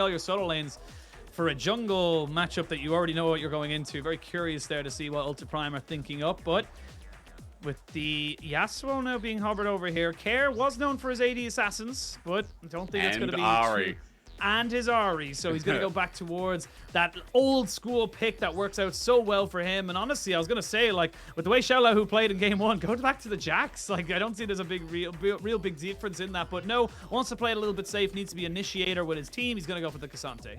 all your solo lanes for a jungle matchup that you already know what you're going into. Very curious there to see what Ultra Prime are thinking up, but with the Yasuo now being hovered over here, Care was known for his AD assassins, but I don't think it's going to be Ahri. And his Ahri, so he's going to go back towards that old school pick that works out so well for him. And honestly, I was going to say, like, with the way Xiaolaohu played in game one, go back to the Jax. Like, I don't see there's a real big difference in that, but no, wants to play it a little bit safe, needs to be initiator with his team. He's going to go for the Ksante.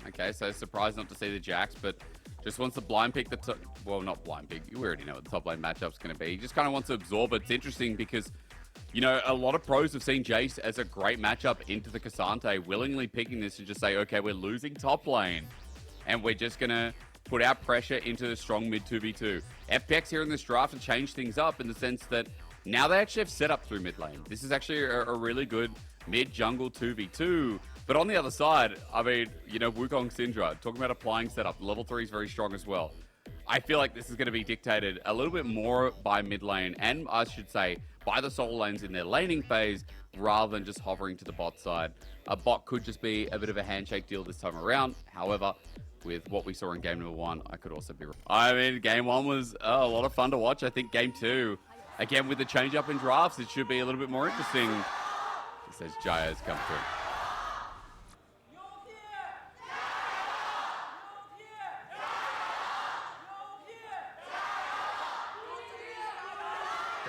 Okay, so surprised not to see the Jax, but just wants to blind pick the top. Well, not blind pick. You already know what the top lane matchup's going to be. He just kind of wants to absorb it. It's interesting because, you know, a lot of pros have seen Jayce as a great matchup into the Ksante, willingly picking this and just say, okay, we're losing top lane, and we're just going to put our pressure into the strong mid 2v2. FPX here in this draft have changed things up in the sense that now they actually have setup through mid lane. This is actually a really good mid-jungle 2v2. But on the other side, I mean, you know, Wukong Syndra, talking about applying setup, level 3 is very strong as well. I feel like this is going to be dictated a little bit more by mid lane, and I should say, by the solo lanes in their laning phase, rather than just hovering to the bot side. A bot could just be a bit of a handshake deal this time around. However, with what we saw in game number 1, I could also be wrong. I mean, game 1 was a lot of fun to watch. I think game 2, again, with the change up in drafts, it should be a little bit more interesting. It says Jayce come through.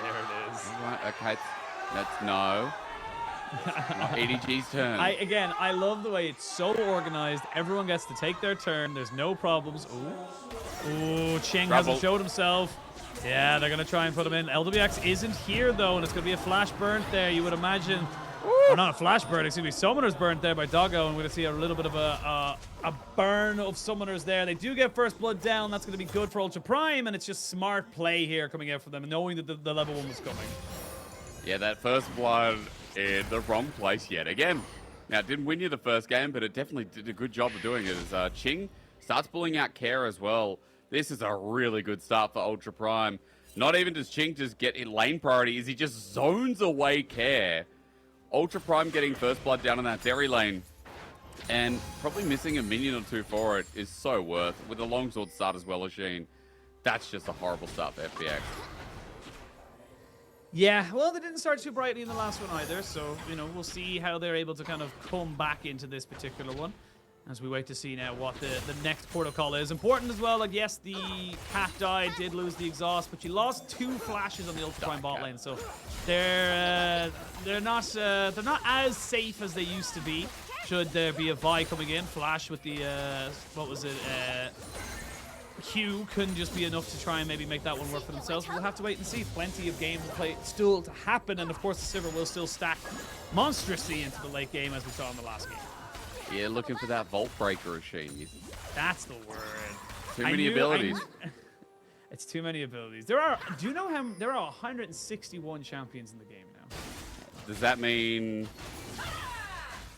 There it is. Right, okay, that's no. Not EDG's turn. I love the way it's so organized. Everyone gets to take their turn. There's no problems. Ooh, Qing hasn't showed himself. Yeah, they're going to try and put him in. Lwx isn't here, though, and it's going to be a flash burnt there, you would imagine. Or not a flash burn, excuse me. Summoners burnt there by Doggo, and we're going to see a little bit of a burn of summoners there. They do get first blood down. That's going to be good for Ultra Prime, and it's just smart play here coming out for them, knowing that the level 1 was coming. Yeah, that first blood in the wrong place yet again. Now, it didn't win you the first game, but it definitely did a good job of doing it. As Qing starts pulling out Care as well. This is a really good start for Ultra Prime. Not even does Qing just get in lane priority, is he just zones away Care. Ultra Prime getting first blood down in that Zeri lane, and probably missing a minion or two for it is so worth. With a longsword start as well as Sheen, that's just a horrible start for FPX. Yeah, well, they didn't start too brightly in the last one either, so, you know, we'll see how they're able to kind of come back into this particular one as we wait to see now what the next protocol is. Important as well, like, yes, the cat died, did lose the exhaust, but you lost 2 flashes on the Ultra Prime bot lane, so they're not as safe as they used to be. Should there be a Vi coming in, flash with the what was it? Q couldn't just be enough to try and maybe make that one work for themselves. But we'll have to wait and see. Plenty of games to play still to happen, and of course the Sivir will still stack monstrously into the late game as we saw in the last game. Yeah, looking for that Vault Breaker machine. That's the word. Too many abilities. It's too many abilities. There are. Do you know how there are 161 champions in the game now? Does that mean?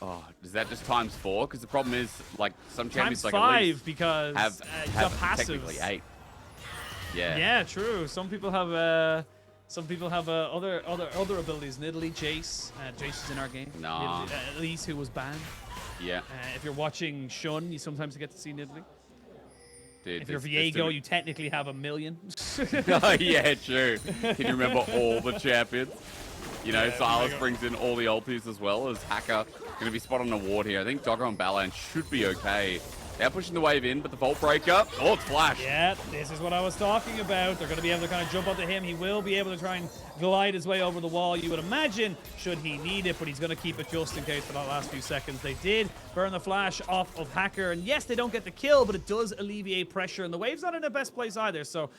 Oh, is that just times 4? Because the problem is, like, some champions times like 5 at least because have passives. technically 8. Yeah. Yeah, true. Some people have other abilities. Nidalee, Jayce. Jayce is in our game. Nah. Elise, who was banned. Yeah. If you're watching Shun, you sometimes get to see Nidalee. Dude, if you're Viego, you technically have a million. Oh, yeah, true. Can you remember all the champions? You know, Silas brings in all the ultis as well as H4cker. Going to be spot on a ward here. I think Doggo and Baolan should be okay. They're pushing the wave in, but the Vault Breaker. Oh, it's Flash. Yeah, this is what I was talking about. They're going to be able to kind of jump onto him. He will be able to try and glide his way over the wall, you would imagine, should he need it, but he's going to keep it just in case for that last few seconds. They did burn the flash off of H4cker, and yes, they don't get the kill, but it does alleviate pressure, and the wave's not in the best place either, so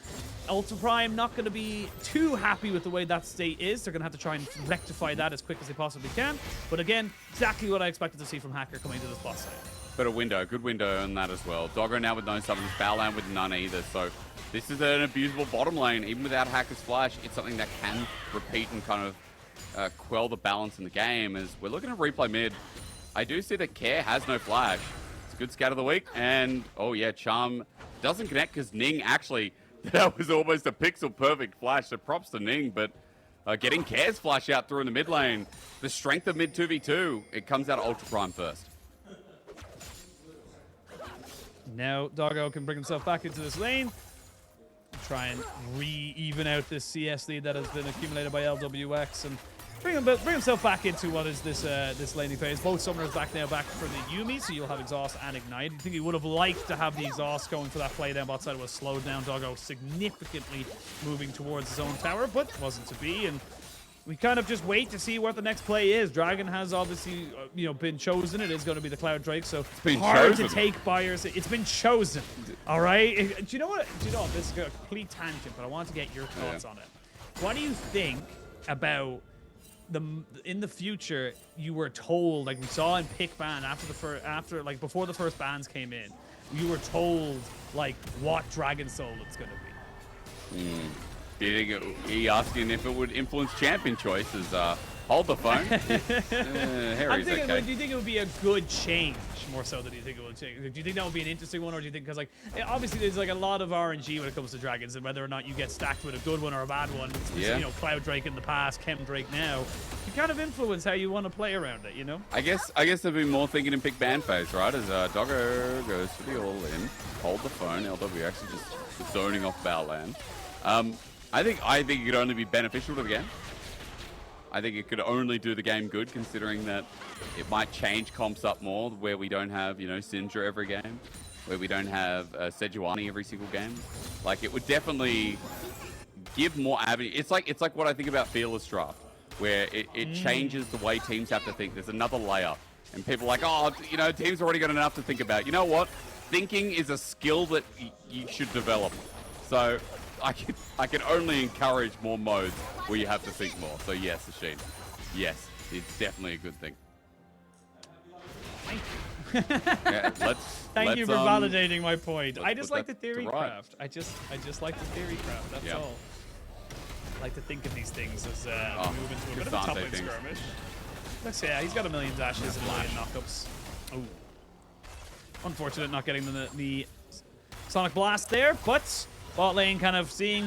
Ultra Prime not going to be too happy with the way that state is. They're going to have to try and rectify that as quick as they possibly can, but again, exactly what I expected to see from H4cker coming to this boss side. But a window, good window on that as well. Doggo now with no summons, Baolan with none either. So this is an abusable bottom lane. Even without H4cr's flash, it's something that can repeat and kind of quell the balance in the game. As we're looking at replay mid, I do see that Care has no flash. It's a good scout of the week. And, oh yeah, Charm doesn't connect because Ning actually, that was almost a pixel perfect flash. So props to Ning, but getting Care's flash out through in the mid lane. The strength of mid 2v2, it comes out of Ultra Prime first. Now Doggo can bring himself back into this lane. Try and re-even out this CS lead that has been accumulated by Lwx and bring himself back into what is this laning phase. Both summoners back for the Yuumi, so you'll have exhaust and ignite. I think he would have liked to have the exhaust going for that play down bot side. It was slowed down. Doggo significantly moving towards his own tower, but wasn't to be. And we kind of just wait to see what the next play is. Dragon has obviously, been chosen. It is going to be the Cloud Drake, so hard to take buyers. It's been chosen. All right. Do you know what? This is a complete tangent, but I want to get your thoughts on it. What do you think about in the future? You were told, like we saw in pick ban before the first bans came in, you were told like what Dragon Soul it's going to be. Do you think he asking if it would influence champion choices? Hold the phone. Hery's okay. Do you think it would be a good change more so than you think it would change? Do you think that would be an interesting one, or do you think, because like obviously there's like a lot of RNG when it comes to dragons, and whether or not you get stacked with a good one or a bad one. Cloud Drake in the past, Chem Drake now, you kind of influence how you want to play around it. I guess they've been more thinking in pick ban phase, right? As Doggo goes to the all in, hold the phone. Lwx is just zoning off Baolan. I think it could only be beneficial to the game. I think it could only do the game good, considering that it might change comps up more, where we don't have, Syndra every game, where we don't have Sejuani every single game. Like, it would definitely give more avenue. It's like what I think about Fearless Draft, where it changes the way teams have to think. There's another layer, and people are like, teams already got enough to think about. You know what? Thinking is a skill that you should develop. So I can only encourage more modes where you have to think more. So yes, Ashin. Yes, it's definitely a good thing. Thank you for validating my point. I just like the theory craft. I just like the theory craft. That's all. I like to think of these things as we move into a bit of a top lane skirmish. Let's see. He's got a million dashes and a million knockups. Oh, unfortunate not getting the Sonic Blast there, but bot lane kind of seeing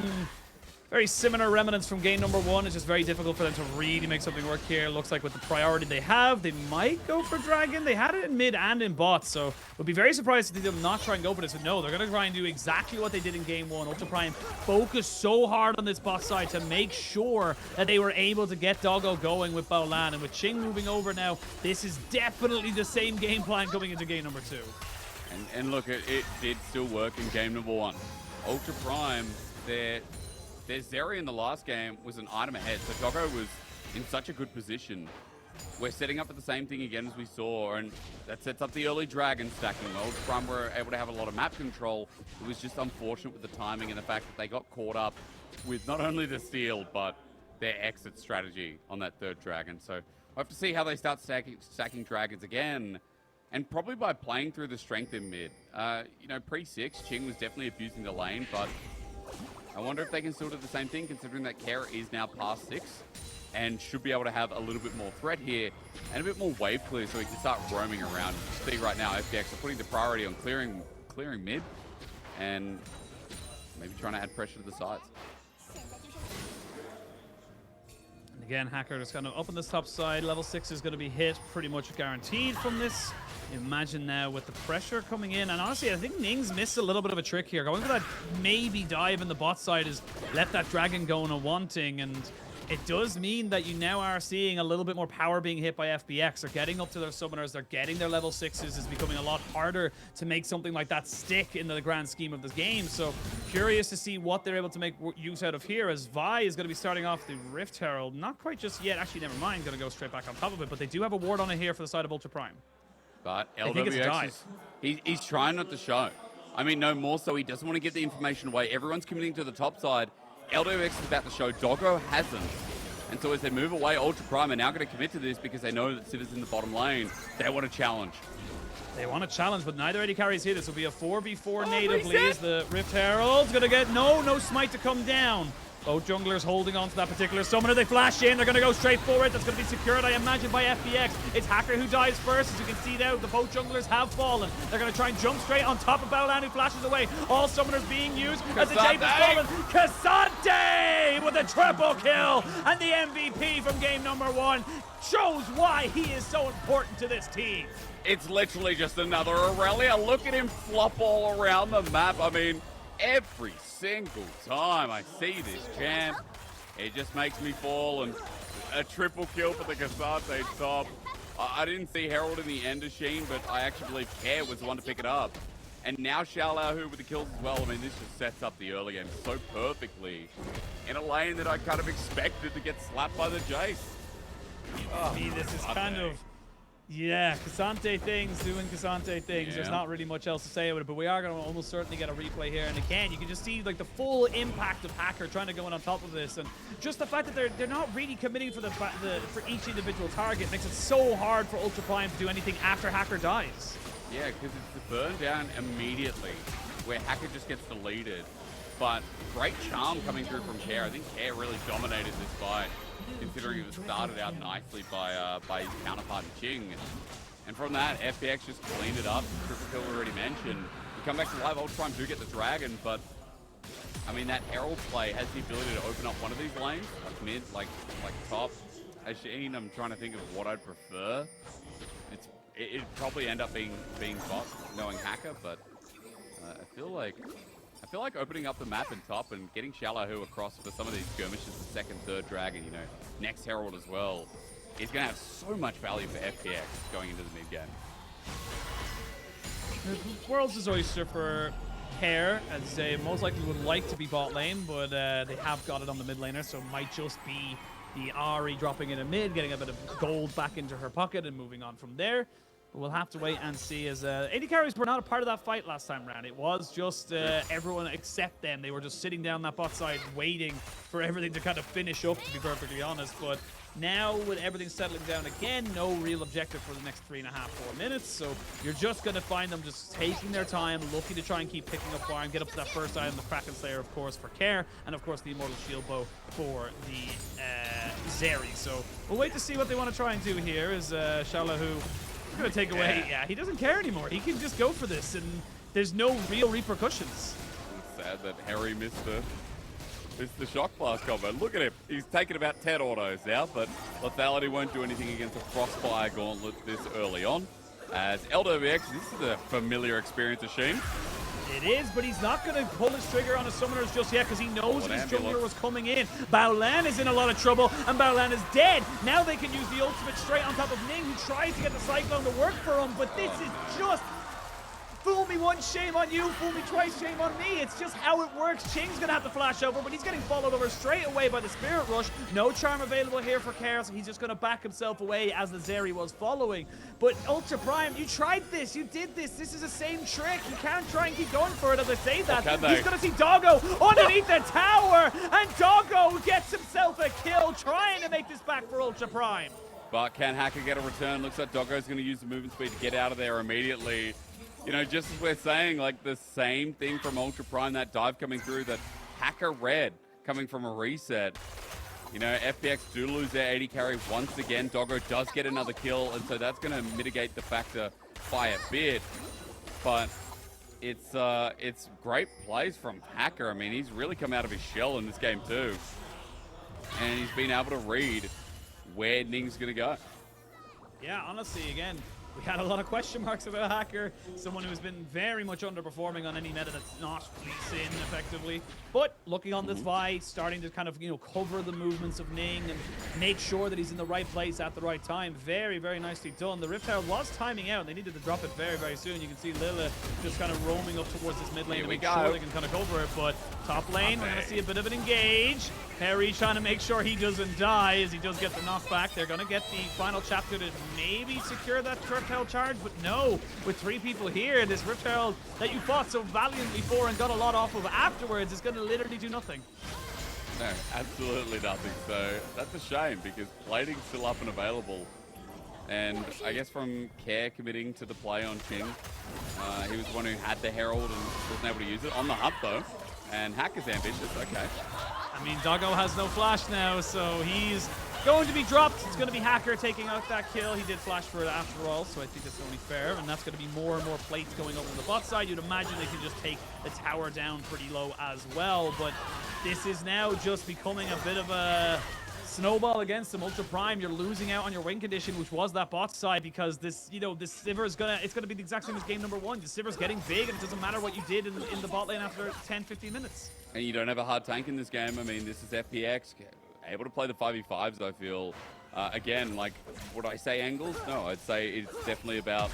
very similar remnants from game number 1. It's just very difficult for them to really make something work here. Looks like with the priority they have, they might go for Dragon. They had it in mid and in bot, so would be very surprised to see them not try and go for this. But no, they're going to try and do exactly what they did in game 1. Ultra Prime focused so hard on this bot side to make sure that they were able to get Doggo going with Baolan. And with Qing moving over now, this is definitely the same game plan going into game number 2. And look, it did still work in game number 1. Ultra Prime, their Zeri in the last game was an item ahead, so Doggo was in such a good position. We're setting up for the same thing again as we saw, and that sets up the early Dragon stacking. Ultra Prime were able to have a lot of map control. It was just unfortunate with the timing and the fact that they got caught up with not only the steal, but their exit strategy on that third Dragon. So we'll have to see how they start stacking Dragons again. And probably by playing through the strength in mid. Pre-6, Qing was definitely abusing the lane, but I wonder if they can still do the same thing, considering that Kara is now past 6 and should be able to have a little bit more threat here and a bit more wave clear so he can start roaming around. You see right now, FPX are putting the priority on clearing mid and maybe trying to add pressure to the sides. And again, Hacker just kind of up on this top side. Level 6 is going to be hit pretty much guaranteed from this. Imagine now with the pressure coming in, and honestly, I think Ning's missed a little bit of a trick here. Going for that maybe dive in the bot side is let that Dragon go in a wanting, and it does mean that you now are seeing a little bit more power being hit by FPX. They're getting up to their summoners, they're getting their level 6s. It's becoming a lot harder to make something like that stick in the grand scheme of the game. So curious to see what they're able to make use out of here, as Vi is going to be starting off the Rift Herald. Not quite just yet. Actually, never mind. Going to go straight back on top of it, but they do have a ward on it here for the side of Ultra Prime. But Lwx he's trying not to show. I mean, no more so he doesn't want to get the information away. Everyone's committing to the top side. Lwx is about to show. Doggo hasn't. And so as they move away, Ultra Prime are now going to commit to this because they know that Sivir's in the bottom lane. They want to challenge. They want to challenge, but neither AD carries here. This will be a 4v4 natively as the Rift Herald's going to get no smite to come down. Both junglers holding on to that particular summoner. They flash in. They're going to go straight for it. That's going to be secured, I imagine, by FPX. It's H4cker who dies first. As you can see now, the both junglers have fallen. They're going to try and jump straight on top of Baolan, who flashes away. All summoners being used as the Jayce has fallen. Ksante with a triple kill. And the MVP from game number 1 shows why he is so important to this team. It's literally just another Aurelia. Look at him flop all around the map. I mean, every single time I see this champ, it just makes me fall, and a triple kill for the Ksante top. I didn't see Herald in the end of Sheen, but I actually believe Care was the one to pick it up. And now Xiaolaohu with the kills as well. I mean, this just sets up the early game so perfectly in a lane that I kind of expected to get slapped by the Jayce. See, this is kind of... Yeah, Ksante things, doing Ksante things. Yeah. There's not really much else to say about it, but we are going to almost certainly get a replay here. And again, you can just see like the full impact of H4cker trying to go in on top of this, and just the fact that they're not really committing for for each individual target makes it so hard for Ultra Prime to do anything after H4cker dies. Yeah, because it's the burn down immediately, where H4cker just gets deleted. But great charm coming through from Care. I think Care really dominated this fight, considering it was started out nicely by his counterpart in Qing. And from that, FPX just cleaned it up. Triple kill we already mentioned. We come back to live, Ultra Prime do get the Dragon, but I mean, that Herald play has the ability to open up one of these lanes, like mid, like top. As Sheen, I'm trying to think of what I'd prefer. It'd probably end up being bot, knowing H4cker, but I feel like opening up the map and top and getting Xiaolaohu across for some of these skirmishes, the second, third dragon, you know, next Herald as well, is going to have so much value for FPX going into the mid game. Worlds is Oyster for Care, as they most likely would like to be bot lane, but they have got it on the mid laner, so it might just be the Ahri dropping in a mid, getting a bit of gold back into her pocket and moving on from there. But we'll have to wait and see, as AD carries were not a part of that fight last time round. It was just everyone except them. They were just sitting down that bot side waiting for everything to kind of finish up, to be perfectly honest. But now with everything settling down again, no real objective for the next 3.5, 4 minutes. So you're just going to find them just taking their time, looking to try and keep picking up farm, get up to that first item, the Kraken Slayer, of course, for Care, and of course the Immortal Shield Bow for the Zeri. So we'll wait to see what they want to try and do here. Is Xiaolaohu going to take away? Yeah, he doesn't care anymore. He can just go for this, and there's no real repercussions. It's sad that Hery missed the shock blast combo. Look at him. He's taken about 10 autos now, but lethality won't do anything against a Frostfire Gauntlet this early on. As Lwx, this is a familiar experience of Sheen. It is, but he's not going to pull his trigger on his summoners just yet because he knows his jungler was coming in. Baolan is in a lot of trouble, and Baolan is dead. Now they can use the ultimate straight on top of Ning, who tries to get the Cyclone to work for him, but this is just... Fool me once, shame on you. Fool me twice, shame on me. It's just how it works. Qing's going to have to flash over, but he's getting followed over straight away by the Spirit Rush. No charm available here for Care, so he's just going to back himself away as the Zeri was following. But Ultra Prime, you tried this. You did this. This is the same trick. You can't try and keep going for it as I say that. He's going to see Doggo underneath the tower, and Doggo gets himself a kill, trying to make this back for Ultra Prime. But can H4cker get a return? Looks like Doggo's going to use the movement speed to get out of there immediately. You know, just as we're saying, like the same thing from Ultra Prime, that dive coming through, that H4cker red coming from a reset. You know, FPX do lose their AD carry once again. Doggo does get another kill, and so that's going to mitigate the factor by a bit. But it's great plays from H4cker. I mean, he's really come out of his shell in this game too. And he's been able to read where Ning's going to go. Yeah, honestly, again, we had a lot of question marks about H4cker, someone who's been very much underperforming on any meta that's not Lee Sin effectively. But looking on this Vi, starting to kind of, you know, cover the movements of Ning and make sure that he's in the right place at the right time. Very, very nicely done. The Rift Herald was timing out. They needed to drop it very, very soon. You can see Lele just kind of roaming up towards this mid lane to make sure they can kind of cover it. But top lane, we're going to see a bit of an engage. Hery trying to make sure he doesn't die as he does get the knockback. They're going to get the final chapter to maybe secure that Rift Herald charge, but no. With 3 people here, this Rift Herald that you fought so valiantly for and got a lot off of afterwards is going to literally do nothing. No, absolutely nothing. So that's a shame because plating's still up and available. And I guess from Care committing to the play on Qing, he was the one who had the Herald and wasn't able to use it. On the hunt though, and H4cr's ambitious, okay. I mean, Doggo has no flash now, so he's going to be dropped. It's going to be H4cker taking out that kill. He did flash for it after all, so I think that's only fair. And that's going to be more and more plates going over the bot side. You'd imagine they can just take the tower down pretty low as well. But this is now just becoming a bit of a snowball against them. Ultra Prime, you're losing out on your win condition, which was that bot side, because this, you know, this Sivir is it's gonna be the exact same as game number 1. The Sivir's getting big, and it doesn't matter what you did in the bot lane after 10-15 minutes. And you don't have a hard tank in this game. I mean, this is FPX, able to play the 5v5s, I feel. Again, like, would I say angles? No, I'd say it's definitely about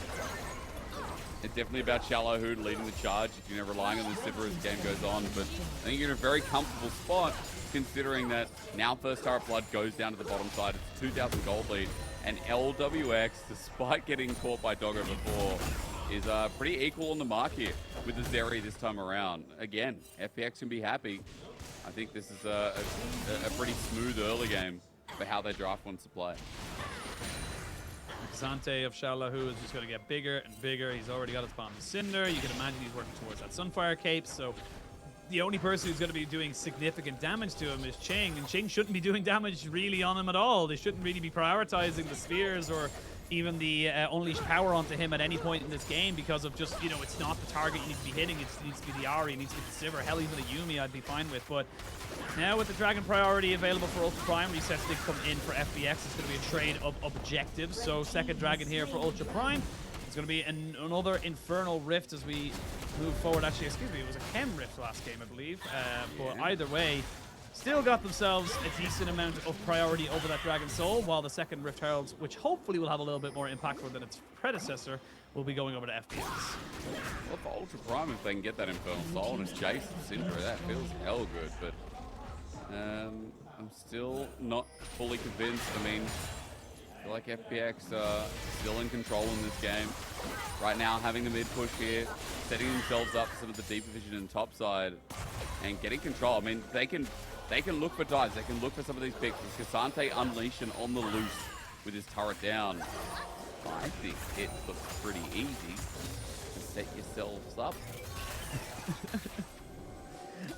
Xiaolaohu leading the charge, you know, relying on the Sivir as the game goes on. But I think you're in a very comfortable spot, considering that now first turret blood goes down to the bottom side. It's a 2,000 gold lead, and Lwx, despite getting caught by Doggo before, is pretty equal on the mark here with the Zeri this time around. Again, FPX can be happy. I think this is a pretty smooth early game for how their draft wants to play. Ksante of Xiaolaohu is just going to get bigger and bigger. He's already got his bomb Syndra. You can imagine he's working towards that Sunfire cape, so the only person who's going to be doing significant damage to him is Qing, and Qing shouldn't be doing damage really on him at all. They shouldn't really be prioritizing the spheres or even the unleashed power onto him at any point in this game, because of just, you know, it's not the target you need to be hitting, it needs to be the Ahri, it needs to be the Sivir. Hell, even the Yuumi I'd be fine with. But now with the Dragon priority available for Ultra Prime, resets did come in for FPX. It's going to be a trade of objectives. So second Dragon here for Ultra Prime. It's going to be another Infernal Rift as we move forward. Actually, excuse me, it was a Chem Rift last game, I believe. But either way, still got themselves a decent amount of priority over that Dragon Soul, while the second Rift Herald, which hopefully will have a little bit more impact than its predecessor, will be going over to FPX. Well, for Ultra Prime, if they can get that Infernal Soul and it's Jayce and Syndra, that feels hell good. But I'm still not fully convinced. I mean, I feel like FPX still in control in this game. Right now, having the mid push here, setting themselves up for some of the deeper vision and top side, and getting control. I mean, they can look for dives. They can look for some of these picks. Ksante unleashing on the loose with his turret down. I think it looks pretty easy to set yourselves up.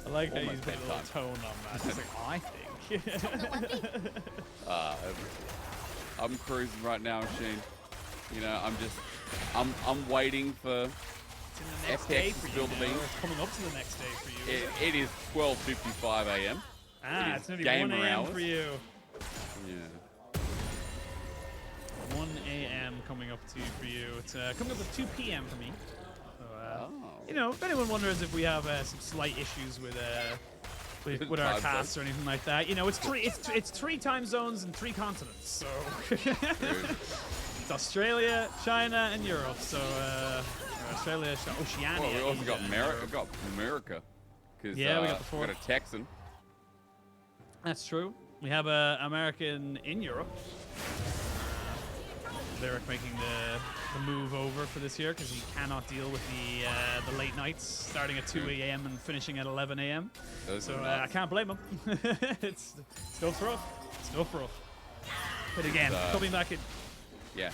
I like how you put a little tone on that. It's like, I think. I'm cruising right now, Sheen. You know, I'm waiting for FPX to build the beam. It's coming up to the next day for you. It is 12:55 a.m. It's nearly 1 a.m. for you. Yeah. 1 a.m. coming up for you. It's coming up at 2 p.m. for me. So, you know, if anyone wonders if we have some slight issues with our casts or anything like that, you know, it's three time zones and 3 continents. So it's Australia, China, and Europe. So Australia, Oceania. Well, we also got America. Yeah, we got the 4. We got a Texan. That's true. We have an American in Europe. They're making the move over for this year because he cannot deal with the late nights starting at 2 a.m. and finishing at 11 a.m. So I can't blame him. It's still rough. Still rough. But again, coming back in. Yeah,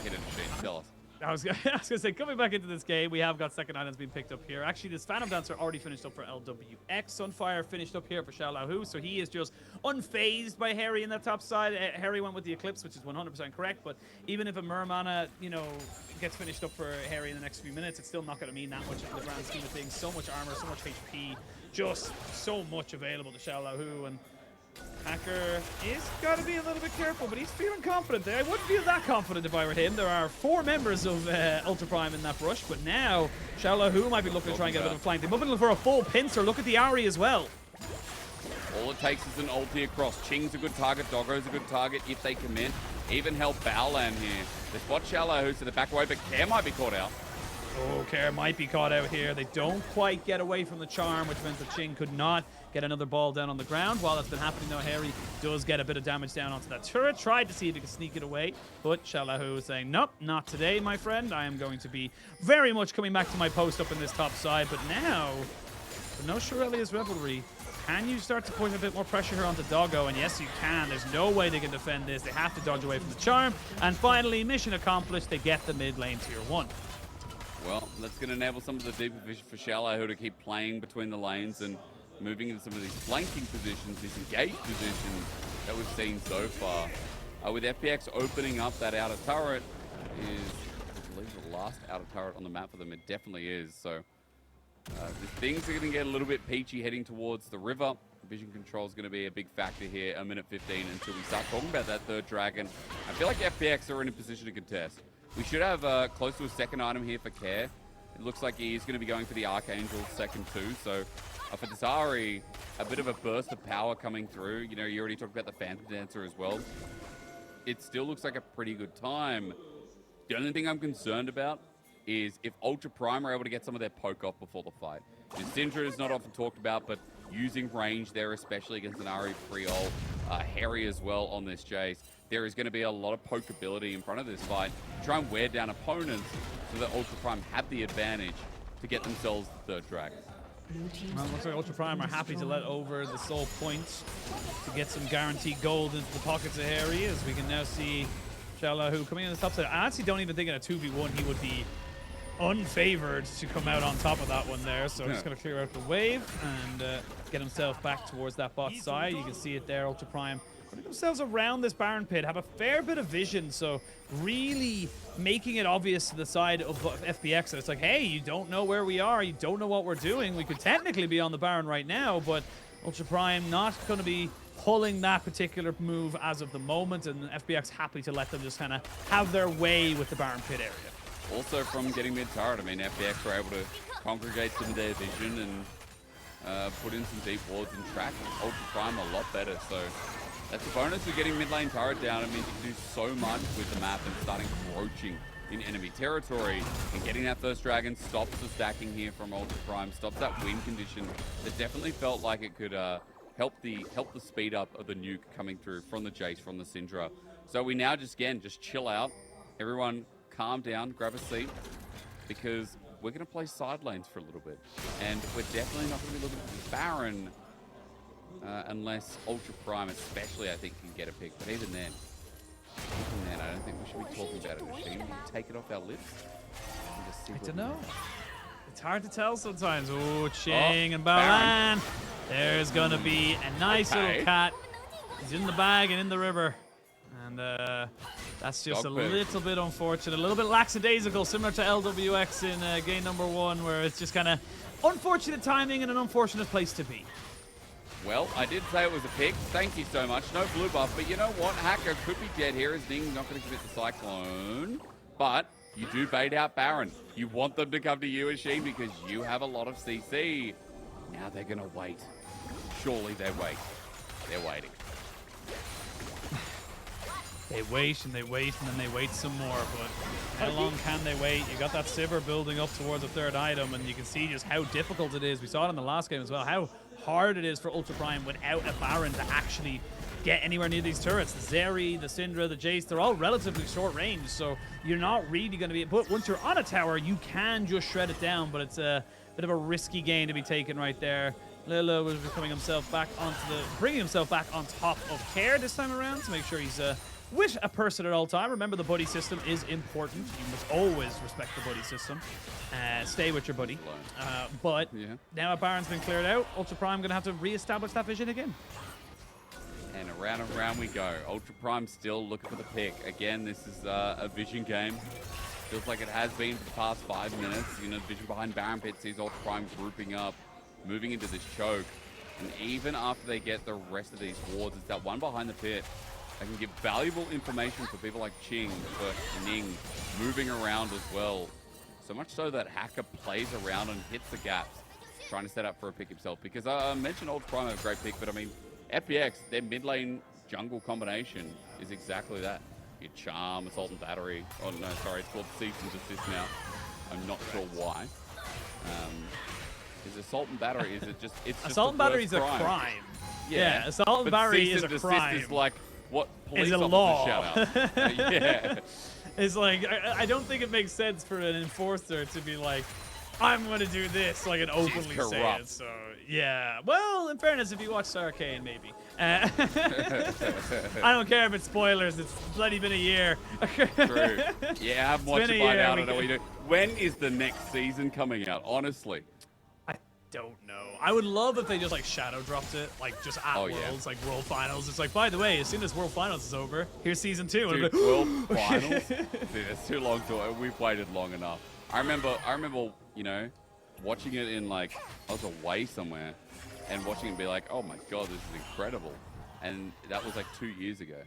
hit it, Shane. Tell us. I was gonna say, coming back into this game, we have got second items being picked up here. Actually, this Phantom Dancer already finished up for Lwx. Sunfire finished up here for Xiaolaohu, so he is just unfazed by Hery in that top side. Hery went with the Eclipse, which is 100% correct, but even if a Mermana, you know, gets finished up for Hery in the next few minutes, it's still not going to mean that much in the grand scheme of things. So much armor, so much HP, just so much available to Xiaolaohu, and H4cker is got to be a little bit careful, but he's feeling confident there. I wouldn't feel that confident if I were him. There are 4 members of Ultra Prime in that brush, but now Xiaolaohu might be looking to try and get a bit of a flank. They might be looking for a full pincer. Look at the Ahri as well. All it takes is an ulti across. Qing's a good target, Doggo's a good target if they commit. Even help Baolan here. They spot Xiaolaohu to the back away, but Care might be caught out. Oh, Care might be caught out here. They don't quite get away from the charm, which meant that Qing could not get another ball down on the ground. While that's been happening, though, Hery does get a bit of damage down onto that turret. Tried to see if he could sneak it away, but Xiaolaohu is saying, nope, not today, my friend. I am going to be very much coming back to my post up in this top side. But now, for no Shurelia's Revelry, can you start to put a bit more pressure here onto Doggo? And yes, you can. There's no way they can defend this. They have to dodge away from the charm. And finally, mission accomplished. They get the mid lane tier 1. Well, that's going to enable some of the deeper vision for Xiaolaohu to keep playing between the lanes and moving into some of these flanking positions, these engaged positions that we've seen so far. With FPX opening up that outer turret is, I believe, the last outer turret on the map for them. It definitely is. So things are going to get a little bit peachy heading towards the river. Vision control is going to be a big factor here. A minute 15 until we start talking about that third dragon. I feel like FPX are in a position to contest. We should have close to a second item here for Care. It looks like he's going to be going for the Archangel second too. So for this Ahri, a bit of a burst of power coming through. You know, you already talked about the Phantom Dancer as well. It still looks like a pretty good time. The only thing I'm concerned about is if Ultra Prime are able to get some of their poke off before the fight. Syndra is not often talked about, but using range there, especially against an Ahri Creole, Hery as well on this Jayce, there is going to be a lot of pokeability in front of this fight. Try and wear down opponents so that Ultra Prime have the advantage to get themselves the third dragon. Well, looks like Ultra Prime are happy to let over the soul points to get some guaranteed gold into the pockets of Hery, as we can now see Xiaolaohu coming in the top side. I actually don't even think in a 2v1 he would be unfavored to come out on top of that one there. So just going to clear out the wave and get himself back towards that bot side. You can see it there, Ultra Prime putting themselves around this Baron pit, have a fair bit of vision, so really making it obvious to the side of FPX that it's like, hey, you don't know where we are, you don't know what we're doing. We could technically be on the Baron right now, but Ultra Prime not going to be pulling that particular move as of the moment, and FPX happy to let them just kind of have their way with the Baron pit area. Also from getting mid-turret, I mean, FPX were able to congregate some of their vision and put in some deep wards and track Ultra Prime a lot better. So that's a bonus of getting mid-lane turret down. It means you can do so much with the map and starting encroaching in enemy territory. And getting that first dragon stops the stacking here from Ultra Prime, stops that win condition that definitely felt like it could help the speed up of the nuke coming through from the Jayce, from the Syndra. So we now just chill out. Everyone calm down, grab a seat, because we're going to play side lanes for a little bit. And we're definitely not going to be looking at Baron unless Ultra Prime especially, I think, can get a pick. But even then, I don't think we should be talking about it. Machine, we take it off our lips. And just see I don't know. It's hard to tell sometimes. Oh, Qing and Baron. Baolan. There's going to be a nice little cat. He's in the bag and in the river. And that's just a little bit unfortunate, a little bit lackadaisical, similar to Lwx in game number 1, where it's just kind of unfortunate timing and an unfortunate place to be. Well, I did say it was a pick. Thank you so much. No blue buff, but you know what? Hacker could be dead here as Ning not going to commit the Cyclone. But you do bait out Baron. You want them to come to you, Oisin, because you have a lot of CC. Now they're going to wait. Surely they wait. They're waiting. They wait and they wait and then they wait some more, but how long can they wait? You got that Sivir building up towards the third item, and you can see just how difficult it is. We saw it in the last game as well, how hard it is for Ultra Prime without a Baron to actually get anywhere near these turrets. The Zeri, the Syndra, the Jayce, they're all relatively short range, so you're not really going to be... But once you're on a tower, you can just shred it down, but it's a bit of a risky gain to be taken right there. Lulu was bringing himself back on top of Care this time around to make sure he's with a person at all time. Remember, the buddy system is important. You must always respect the buddy system. Stay with your buddy. But now Baron's been cleared out. Ultra Prime going to have to re-establish that vision again. And around we go. Ultra Prime still looking for the pick. Again, this is a vision game. Feels like it has been for the past 5 minutes. You know, vision behind Baron pit sees Ultra Prime grouping up, moving into this choke. And even after they get the rest of these wards, it's that one behind the pit. They can give valuable information for people like Qing, for Ning, moving around as well. So much so that Hacker plays around and hits the gaps, trying to set up for a pick himself. Because I mentioned Ultra Prime have a great pick, but I mean, FPX, their mid lane jungle combination is exactly that. Your Charm, Assault and Battery. Oh no, sorry, it's called Cease and Desist now. I'm not sure why. Is Assault and Battery, is it just, it's just Assault and Battery is a crime. Yeah, Assault and Battery is a crime. Is like what police is a officers law. shout out. Yeah. It's like, I don't think it makes sense for an enforcer to be like, I'm going to do this, like, and openly say it. So, yeah. Well, in fairness, if you watch Arcane, maybe. I don't care if it's spoilers. It's bloody been a year. True. Yeah, I haven't watched it by now. I don't know what you do. When is the next season coming out, honestly? I don't know. I would love if they just like shadow dropped it, like just at Worlds, like World Finals. It's like, by the way, as soon as World Finals is over, here's season 2. Dude, like, World Finals? Dude, it's too long to. We've waited long enough. I remember, you know, watching it in like, I was away somewhere and watching it be like, oh my god, this is incredible. And that was like 2 years ago.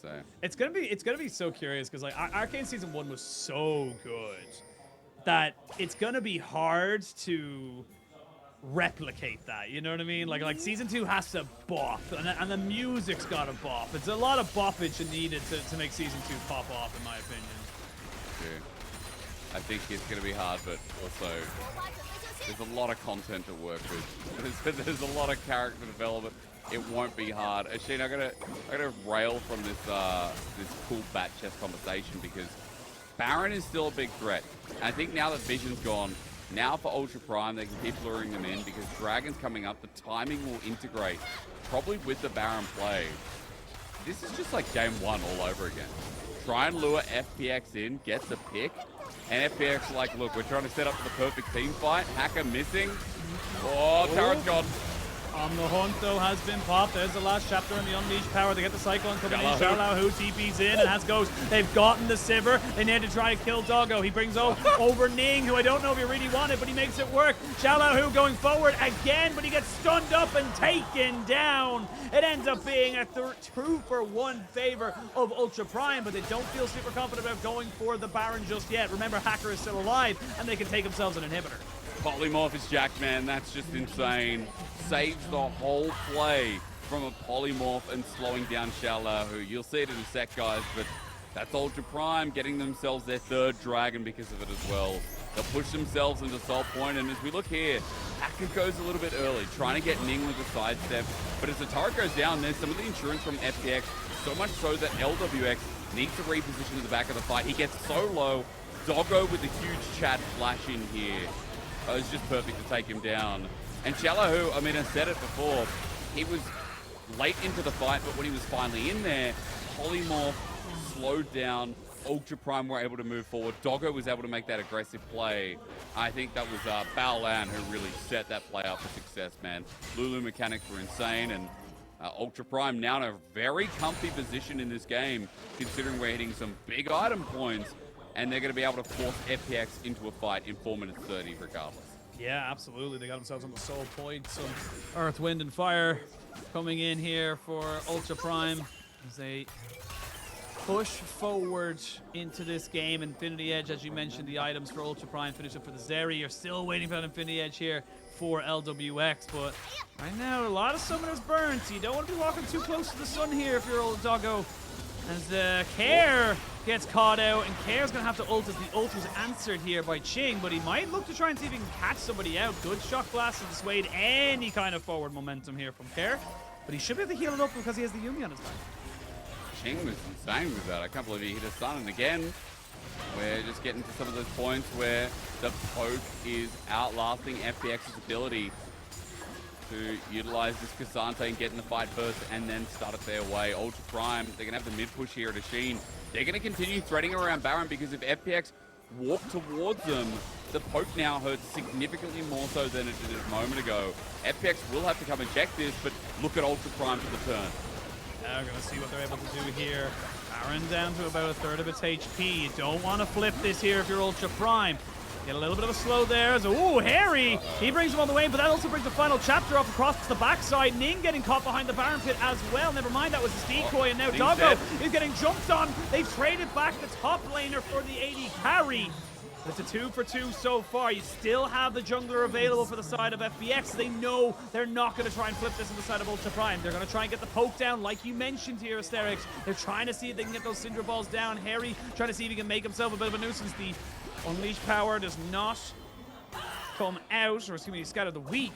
So it's gonna be so curious because like Arcane season 1 was so good that it's gonna be hard to replicate that. You know what I mean? Like season 2 has to bop, and the music's gotta bop. It's a lot of boppage needed to make season 2 pop off, in my opinion. True. I think it's gonna be hard, but also there's a lot of content to work with. There's a lot of character development. It won't be hard. Asheen, I gotta rail from this cool bat chess conversation because Baron is still a big threat. And I think now that Vision's gone, now for Ultra Prime they can keep luring them in because Dragon's coming up. The timing will integrate, probably with the Baron play. This is just like game 1 all over again. Try and lure FPX in, gets a pick, and FPX are like, look, we're trying to set up for the perfect team fight. Hacker missing. Oh, Tarot's gone. The hunt, though, has been popped. There's the last chapter in the Unleashed Power. They get the Cyclone coming in. Xiaolaohu TP's in and has Ghost. They've gotten the Sivir. They need to try to kill Doggo. He brings over Ning, who I don't know if he really wanted, but he makes it work. Xiaolaohu going forward again, but he gets stunned up and taken down. It ends up being a 2-for-1 favor of Ultra Prime, but they don't feel super confident about going for the Baron just yet. Remember, Hacker is still alive, and they can take themselves an inhibitor. Polymorph is jacked, man. That's just insane. Saves the whole play from a polymorph and slowing down Xiaolaohu. You'll see it in a sec, guys, but that's Ultra Prime getting themselves their 3rd dragon because of it as well. They'll push themselves into Soul Point, and as we look here, Hacker goes a little bit early, trying to get Ning with a sidestep, but as the turret goes down, there's some of the insurance from FPX, so much so that Lwx needs to reposition to the back of the fight. He gets so low. Doggo with a huge Chad flash in here. It was just perfect to take him down. And Xiaolaohu, I mean, I said it before, he was late into the fight, but when he was finally in there, Polymorph slowed down. Ultra Prime were able to move forward. Doggo was able to make that aggressive play. I think that was Baolan who really set that play up for success, man. Lulu mechanics were insane, and Ultra Prime now in a very comfy position in this game, considering we're hitting some big item points, and they're going to be able to force FPX into a fight in 4 minutes 30 regardless. Yeah, absolutely. They got themselves on the Soul Point. Some Earth, Wind, and Fire coming in here for Ultra Prime as they push forward into this game. Infinity Edge, as you mentioned, the items for Ultra Prime finish up for the Zeri. You're still waiting for that Infinity Edge here for Lwx, but right now a lot of summoners burnt. So you don't want to be walking too close to the sun here if you're old Doggo. As Care gets caught out, and Care's going to have to ult as the ult was answered here by Qing, but he might look to try and see if he can catch somebody out. Good shock blast to dissuade any kind of forward momentum here from Care, but he should be able to heal it up because he has the Yuumi on his back. Qing was insane with that. I can't believe he hit a stun, and again, we're just getting to some of those points where the poke is outlasting FPX's ability to utilize this Ksante and get in the fight first and then start it their way. Ultra Prime, they're going to have the mid push here at Asheen. They're going to continue threading around Baron because if FPX walk towards them, the poke now hurts significantly more so than it did a moment ago. FPX will have to come and check this, but look at Ultra Prime for the turn. Now we're going to see what they're able to do here. Baron down to about a 1/3 of its HP. You don't want to flip this here if you're Ultra Prime. Get a little bit of a slow there. Ooh, Hery! He brings him all the way, but that also brings the final chapter up across the backside. Ning getting caught behind the Baron pit as well. Never mind, that was his decoy, and now Doggo is getting jumped on. They've traded back the top laner for the AD carry. It's a 2-for-2 so far. You still have the jungler available for the side of FPX. They know they're not going to try and flip this on the side of Ultra Prime. They're going to try and get the poke down, like you mentioned here, Hysterics. They're trying to see if they can get those Syndra balls down. Hery trying to see if he can make himself a bit of a nuisance. The Unleashed Power does not come out, or excuse me, Scatter the Weak.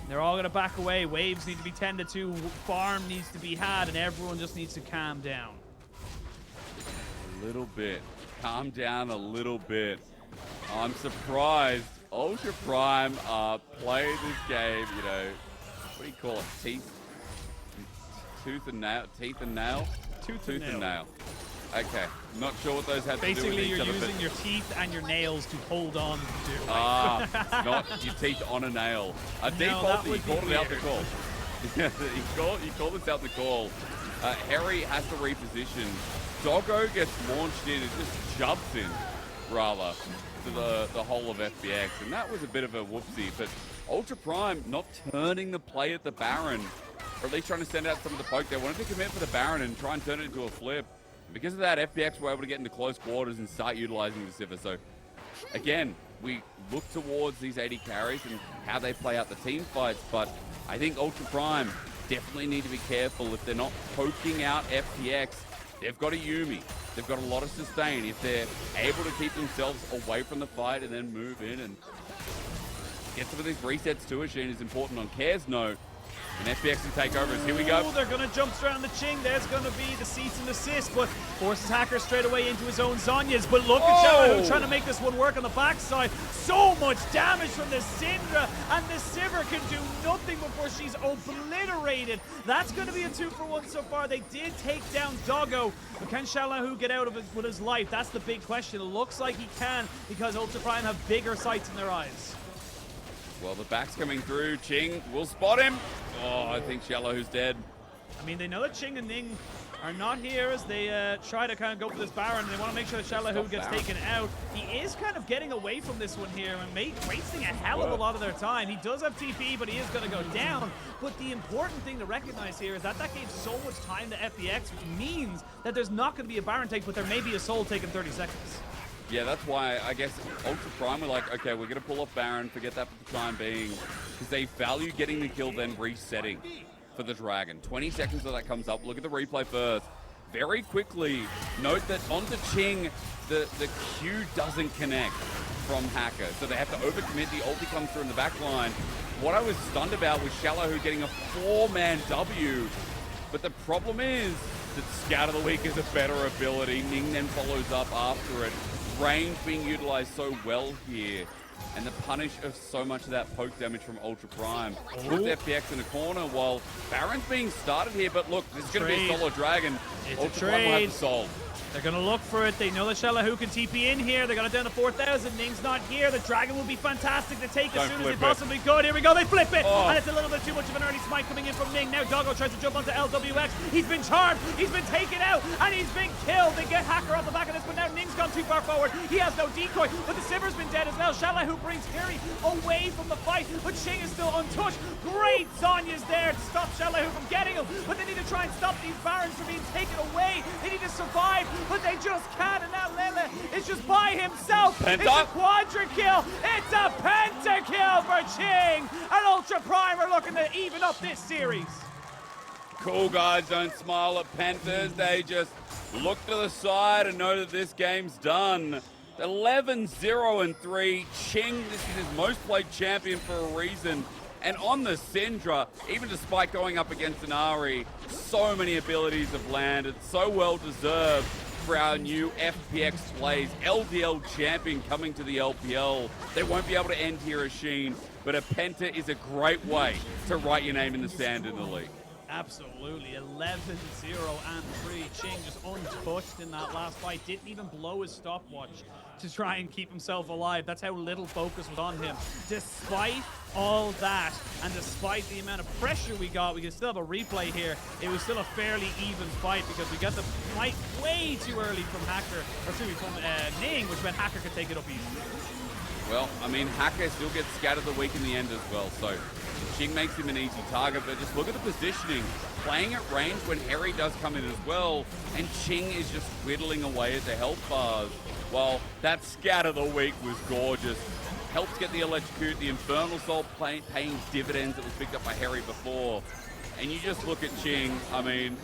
They're all going to back away. Waves need to be tended to. Farm needs to be had, and everyone just needs to calm down. A little bit. Calm down a little bit. I'm surprised Ultra Prime play this game, you know, what do you call it? Tooth and nail? Tooth and nail. Okay. Not sure what those have to do with Basically, each you're other. using your teeth and your nails to hold on to. Not your teeth on a nail. A No, default, that he would called be it out the weird. call. he called this out the call. Hery has to reposition. Doggo gets launched in and just jumps in, rather, to the whole of FPX. And that was a bit of a whoopsie. But Ultra Prime not turning the play at the Baron, or at least trying to send out some of the poke. They wanted to commit for the Baron and try and turn it into a flip. Because of that, FPX were able to get into close quarters and start utilizing the Sivir. So, again, we look towards these AD carries and how they play out the team fights, but I think Ultra Prime definitely need to be careful if they're not poking out FPX. They've got a Yuumi. They've got a lot of sustain. If they're able to keep themselves away from the fight and then move in and get some of these resets to Oisin is important on Care's note. And FPX can take over. Here we go. Ooh, they're going to jump straight on the Qing. There's going to be the cease and desist, but forces H4cker straight away into his own Zhonya's. But look at Xiaolaohu trying to make this one work on the backside. So much damage from the Syndra, and the Sivir can do nothing before she's obliterated. That's going to be a 2-for-1 so far. They did take down Doggo, but can Xiaolaohu get out of it with his life? That's the big question. It looks like he can, because Ultra Prime have bigger sights in their eyes. Well, the back's coming through. Qing will spot him. Oh, I think Xiaolaohu's dead. I mean, they know that Qing and Ning are not here as they try to kind of go for this Baron. They want to make sure that Xiaolaohu gets taken out. He is kind of getting away from this one here and wasting a hell of a lot of their time. He does have TP, but he is going to go down. But the important thing to recognize here is that that gave so much time to FPX, which means that there's not going to be a Baron take, but there may be a Soul take in 30 seconds. Yeah, that's why I guess Ultra Prime were like, okay, we're going to pull off Baron, forget that for the time being, because they value getting the kill, then resetting for the Dragon. 20 seconds till that comes up. Look at the replay first. Very quickly, note that onto Qing, the Q doesn't connect from H4cker, so they have to overcommit. The ulti comes through in the back line. What I was stunned about was Xiaolaohu getting a 4-man W, but the problem is that Scout of the Week is a better ability. Ning then follows up after it. Range being utilized so well here, and the punish of so much of that poke damage from Ultra Prime. Puts FPX in a corner while Baron's being started here, but look, this is going to be a solo Dragon. It's Ultra a Prime will have trade. to solve. They're going to look for it. They know that Xiaolaohu can TP in here. They got it down to 4,000. Ning's not here. The Dragon will be fantastic to take as soon as they possibly could. Here we go. They flip it. Oh. And it's a little bit too much of an early smite coming in from Ning. Now Doggo tries to jump onto Lwx. He's been charmed. He's been taken out. And he's been killed. They get H4cker off the back of this, but now Ning's gone too far forward. He has no decoy, but the Sivir's been dead as well. Xiaolaohu brings Hery away from the fight, but Qing is still untouched. Great Zhonya's there to stop Xiaolaohu from getting him, but they need to try and stop these Barons from being taken away. They need to survive, but they just can't. And now Lele is just by himself. Penta. It's a quadra kill. It's a pentakill for Qing. And Ultra Prime are looking to even up this series. Cool guys don't smile at Panthers. They just look to the side and know that this game's done. 11-0-3. Qing, this is his most played champion for a reason. And on the Syndra, even despite going up against an Ahri, so many abilities have landed. So well deserved for our new FPX plays. LDL champion coming to the LPL. They won't be able to end here as Sheen, but a Penta is a great way to write your name in the sand in the league. Absolutely. 11-0-3. Qing just untouched in that last fight. Didn't even blow his stopwatch to try and keep himself alive. That's how little focus was on him. Despite all that, and despite the amount of pressure we got, we can still have a replay here. It was still a fairly even fight because we got the fight way too early from H4cker, or excuse me, from Ning, which meant H4cker could take it up easily. Well, I mean, H4cker still gets scattered the week in the end as well, so Qing makes him an easy target, but just look at the positioning. Playing at range when Hery does come in as well, and Qing is just whittling away at the health bars. Well, that scat of the week was gorgeous. Helps get the electrocute, the Infernal Soul paying dividends that was picked up by Hery before. And you just look at Qing, I mean,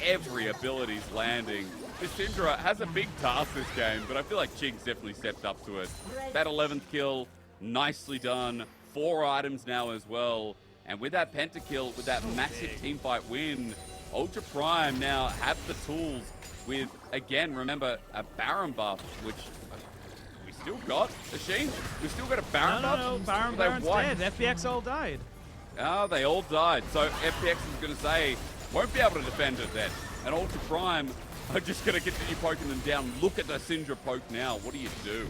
every ability's landing. This Syndra has a big task this game, but I feel like Qing's definitely stepped up to it. That 11th kill, nicely done. 4 items now as well. And with that pentakill, with that massive teamfight win, Ultra Prime now have the tools with, again, remember, a Baron buff, which we still got. Machine, we still got a Baron buff? No, Baron's dead. FPX all died. Oh, they all died. So FPX is going to say, won't be able to defend it then. And Ultra Prime are just going to continue poking them down. Look at the Syndra poke now. What do you do?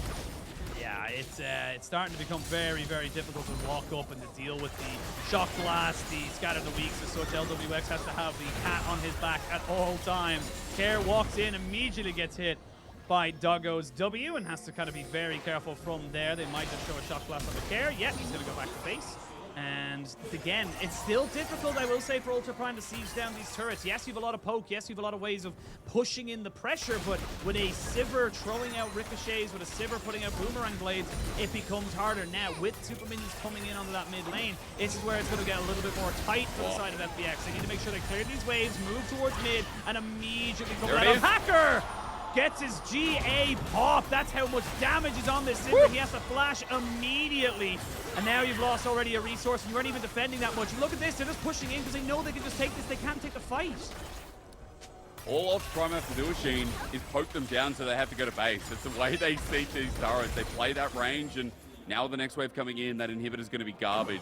Yeah, it's starting to become very, very difficult to walk up and to deal with the shock blast, the scatter the weaks as such. Lwx has to have the cat on his back at all times. Care walks in, immediately gets hit by Doggo's W and has to kind of be very careful from there. They might just show a shock blast on the Care. Yeah, he's going to go back to base. And again, it's still difficult, I will say, for Ultra Prime to siege down these turrets. Yes, you have a lot of poke. Yes, you have a lot of ways of pushing in the pressure. But with a Sivir throwing out ricochets, with a Sivir putting out boomerang blades, it becomes harder. Now, with super minions coming in onto that mid lane, this is where it's going to get a little bit more tight for the side of FPX. They need to make sure they clear these waves, move towards mid, and immediately come out. H4cker gets his GA pop. That's how much damage is on this Sivir. He has to flash immediately. And now you've lost already a resource, and you weren't even defending that much. Look at this, they're just pushing in because they know they can just take this. They can't take the fight. All Ultra Prime have to do, Sheen, is poke them down so they have to go to base. It's the way they see these turrets. They play that range, and now with the next wave coming in, that inhibitor is going to be garbage.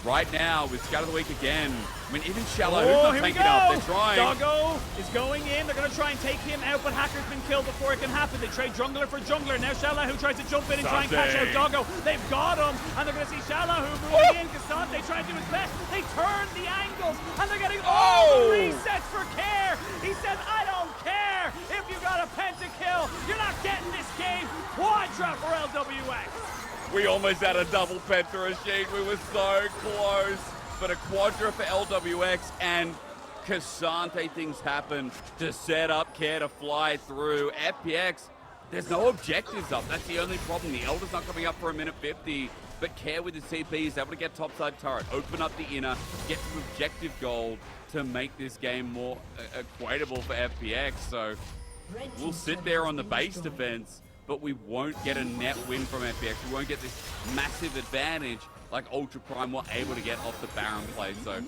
Right now, with Scout of the Week again, I mean, even Xiaolaohu not taking up. They're trying. Doggo is going in. They're going to try and take him out, but H4cker's been killed before it can happen. They trade jungler for jungler. Now Xiaolaohu tries to jump in and try and catch out Doggo. They've got him, and they're going to see Xiaolaohu moving in. Ksante trying to do his best. They turn the angles, and they're getting all the resets for Care. He says, I don't care if you got a pentakill. You're not getting this game. Quadra for Lwx. We almost had a double penta, Sheen. We were so close. But a quadra for Lwx, and Ksante things happen to set up Care to fly through. FPX, there's no objectives up. That's the only problem. The Elder's not coming up for a minute 50, but Care with his CP is able to get topside turret, open up the inner, get some objective gold to make this game more equatable for FPX. So we'll sit there on the base defense, but we won't get a net win from FPX. We won't get this massive advantage like Ultra Prime were able to get off the Baron play. So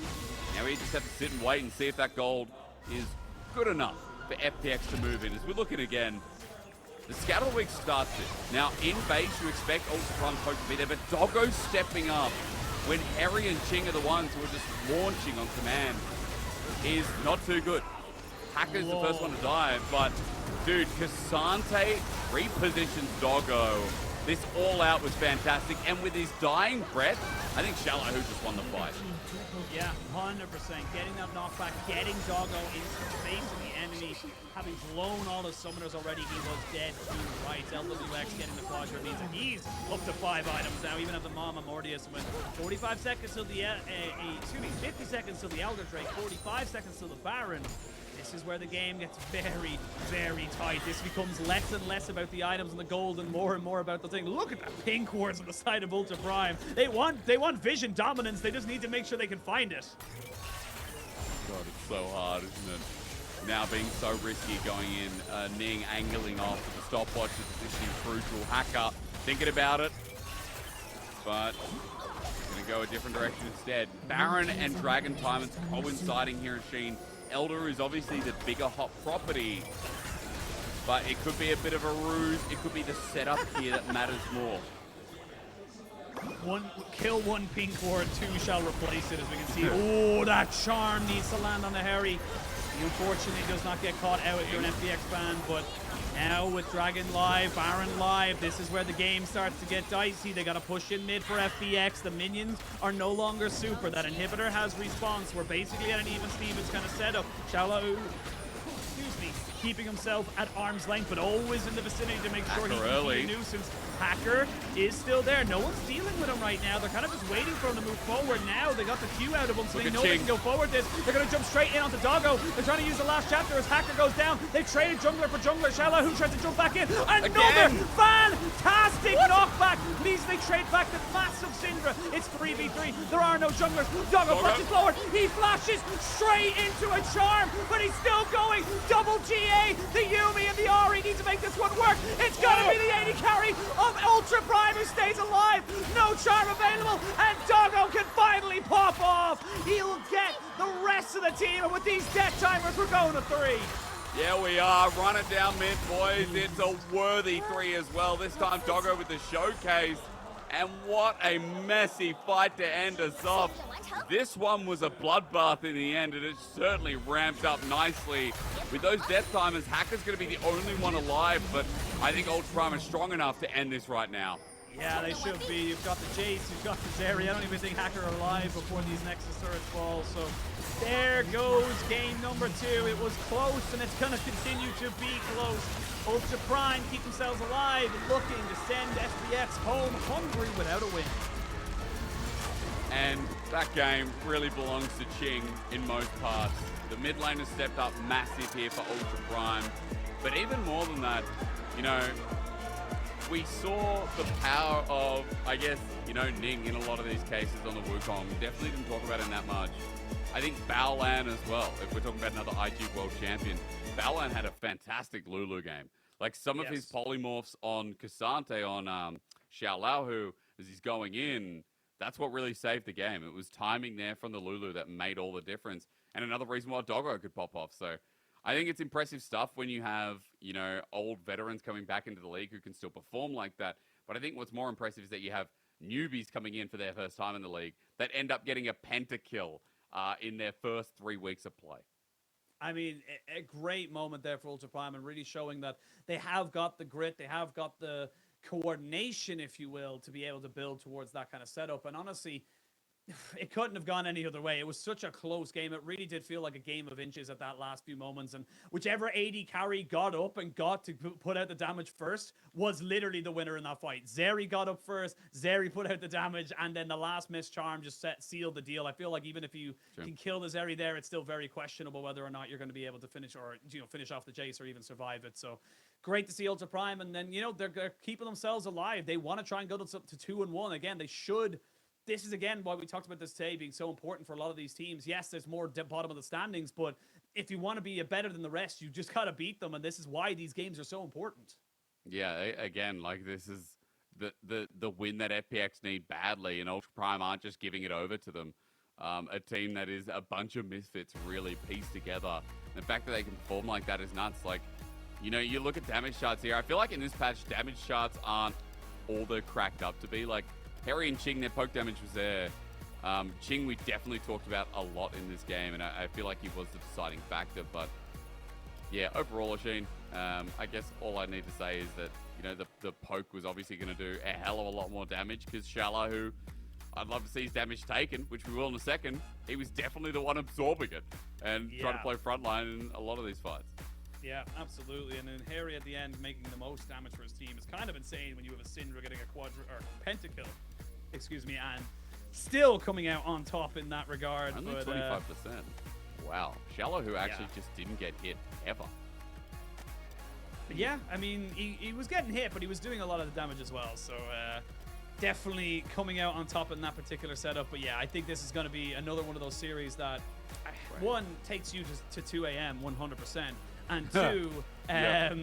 now we just have to sit and wait and see if that gold is good enough for FPX to move in. As we're looking again, the Scout of the Week starts it. Now in base, you expect Ultra Prime poke to be there, but Doggo's stepping up when Hery and Qing are the ones who are just launching on command is not too good. H4cker's the first one to die, but dude, Ksante repositions Doggo. This all-out was fantastic, and with his dying breath, I think Xiaolaohu just won the fight. Yeah, 100%. Getting that knockback, getting Doggo into the face of the enemy, having blown all his summoners already, he was dead to right. Lwx getting the quadra means that he's up to 5 items now, even at the Mama Mortius with 45 seconds till the, 50 seconds till the Elder Drake, 45 seconds till the Baron. This is where the game gets very, very tight. This becomes less and less about the items and the gold and more about the thing. Look at that pink wards on the side of Ultra Prime. They want vision dominance. They just need to make sure they can find it. God, it's so hard, isn't it? Now being so risky going in, Ning angling off with the stopwatch is positioning crucial. H4cker thinking about it, but going to go a different direction instead. Baron and Dragon Time coinciding here in Sheen. Elder is obviously the bigger hot property, but it could be a bit of a ruse. It could be the setup here that matters more. Kill one pink ward, 2 shall replace it, as we can see. Oh, that charm needs to land on the Hery. He unfortunately does not get caught out if you're an FPX fan, but now with Dragon live, Baron live, this is where the game starts to get dicey. They got to push in mid for FPX. The minions are no longer super. That inhibitor has response. We're basically at an even Stevens kind of setup. Xiaolaohu, keeping himself at arm's length, but always in the vicinity to make sure he can be a nuisance. H4cker is still there. No one's dealing with him right now. They're kind of just waiting for him to move forward now. They got the Q out of him, so they know they can go forward this. They're going to jump straight in onto Doggo. They're trying to use the last chapter as H4cker goes down. They've traded jungler for jungler. Xiaolaohu tries to jump back in. Another fantastic knockback. Means they trade back the massive Syndra. It's 3v3. There are no junglers. Doggo flashes forward. He flashes straight into a charm, but he's still going. Double GA. The Yuumi and the Ahri need to make this one work. It's going to be the 80 carry of Ultra Prime who stays alive. No charm available, and Doggo can finally pop off. He'll get the rest of the team, and with these death timers, we're going to 3. Yeah, we are. Run it down mid, boys. It's a worthy 3 as well. This time, Doggo with the showcase. And what a messy fight to end us off. This one was a bloodbath in the end, and it certainly ramped up nicely. With those death timers, H4ckers going to be the only one alive, but I think Ultra Prime is strong enough to end this right now. Yeah, they should be. You've got the Jayce, you've got the Zeri. I don't even think H4cker are alive before these Nexus turrets fall. So there goes game number 2. It was close, and it's going to continue to be close. Ultra Prime keep themselves alive, looking to send FPX home hungry without a win. And that game really belongs to Qing in most parts. The mid lane has stepped up massive here for Ultra Prime. But even more than that, you know, we saw the power of, I guess, you know, Ning in a lot of these cases on the Wukong. Definitely didn't talk about him that much. I think Baolan as well, if we're talking about another IG World Champion. Baolan had a fantastic Lulu game. Like some of his polymorphs on Ksante, on Xiaolaohu, as he's going in, that's what really saved the game. It was timing there from the Lulu that made all the difference. And another reason why Doggo could pop off. So I think it's impressive stuff when you have, you know, old veterans coming back into the league who can still perform like that. But I think what's more impressive is that you have newbies coming in for their first time in the league that end up getting a pentakill in their first 3 weeks of play. I mean, a great moment there for Ultra Prime, and really showing that they have got the grit, they have got the coordination, if you will, to be able to build towards that kind of setup. And honestly, it couldn't have gone any other way. It was such a close game. It really did feel like a game of inches at that last few moments. And whichever AD carry got up and got to put out the damage first was literally the winner in that fight. Zeri got up first. Zeri put out the damage. And then the last missed charm just sealed the deal. I feel like even if you can kill the Zeri there, it's still very questionable whether or not you're going to be able to finish, or, you know, finish off the Jayce or even survive it. So great to see Ultra Prime. And then, you know, they're keeping themselves alive. They want to try and go to 2-1. Again, they should. This is, again, why we talked about this today being so important for a lot of these teams. Yes, there's more bottom of the standings, but if you want to be better than the rest, you just got to beat them, and this is why these games are so important. Yeah, again, like this is the win that FPX need badly, and Ultra Prime aren't just giving it over to them. A team that is a bunch of misfits really pieced together. The fact that they can perform like that is nuts. Like, you know, you look at damage charts here. I feel like in this patch, damage charts aren't all they're cracked up to be. Like, Hery and Qing, their poke damage was there. Qing, we definitely talked about a lot in this game, and I feel like he was the deciding factor. But yeah, overall, Oisin, I guess all I need to say is that, you know, the poke was obviously going to do a hell of a lot more damage, because Xiaolaohu, I'd love to see his damage taken, which we will in a second. He was definitely the one absorbing it and trying to play frontline in a lot of these fights. Yeah, absolutely. And then Hery at the end making the most damage for his team is kind of insane when you have a Syndra getting a pentakill, excuse me, and still coming out on top in that regard. Only 25%. Wow. Xiaolaohu actually just didn't get hit ever. Yeah, I mean, he was getting hit, but he was doing a lot of the damage as well. So definitely coming out on top in that particular setup. But yeah, I think this is going to be another one of those series that, one, takes you to 2 a.m. 100%. And two, and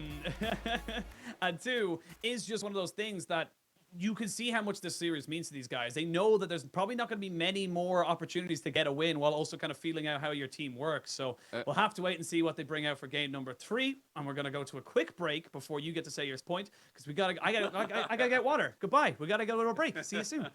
two is just one of those things that you can see how much this series means to these guys. They know that there's probably not going to be many more opportunities to get a win, while also kind of feeling out how your team works. So we'll have to wait and see what they bring out for game number 3. And we're going to go to a quick break before you get to say your point, because I gotta get water. Goodbye. We gotta go to a break. See you soon.